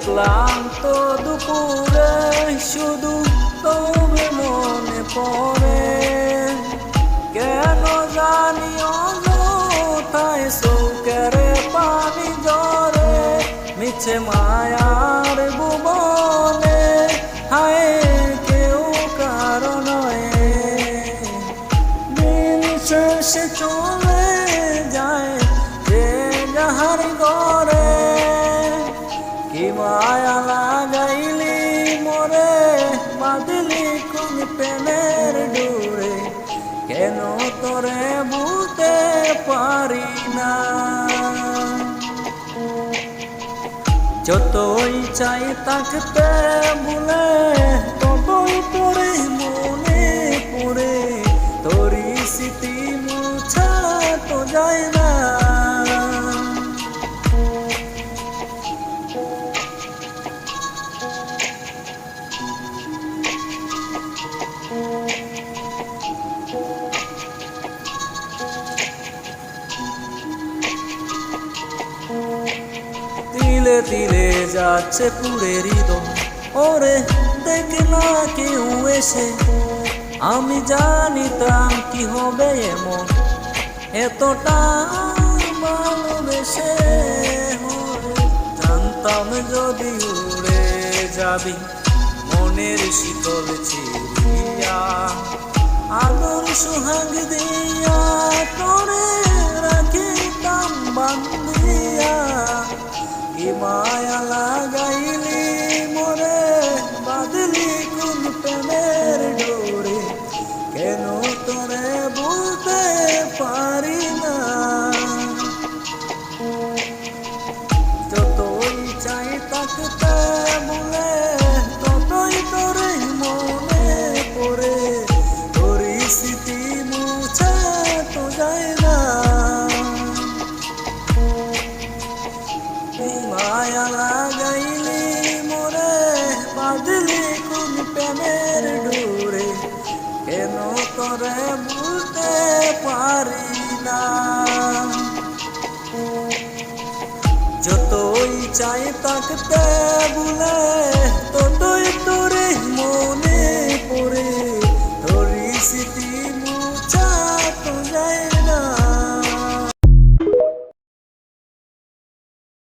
ক্লান্ত দুপুরে শুধু তবে মনে পড়ে, কেন জানি অযথায় চোখের পানি ঝরে, মিছে মায়ার ভুবনে হায় কেউ কারণ দিন শেষে চলে যায় যে যাহার ঘরে। কি মায়া লাগাইলি মোরে, বাঁধলি কোন প্রেমের ডোরে, কেন তোরে বুঝতে পারি না। যতই চাই থাকতে ভুলে, ততই তোরে মনে পড়ে, তোরই স্মৃতি মুছা তো যায় না। তিলে তিলে যাচ্ছে পুরে হৃদয়, ওরে দেখ না কেউ এসে, আমি জানিতাম কি হবে এমন, এতটা ভালোবেসে। জানতাম যদি উড়ে যাবি মনের শীতল চিরিয়া, আদর সুহাগ দিয়া তোরে রাখিতাম বান্ধিয়া। কি মায়া লাগাইলি মোরে, বাঁধলি কোন প্রেমের ডোরে, কেন তোরে বুঝতে পারি না। যতই চাই থাকতে ভুলে, ততই তোরে মনে পড়ে, তোরই স্মৃতি মুছা তো যায় না। মায়া লাগাইলি মোরে, বাঁধলি কোন প্রেমের ডোরে, কেন তোরে বুঝতে পারি না। যতই চাই থাকতে ভুলে,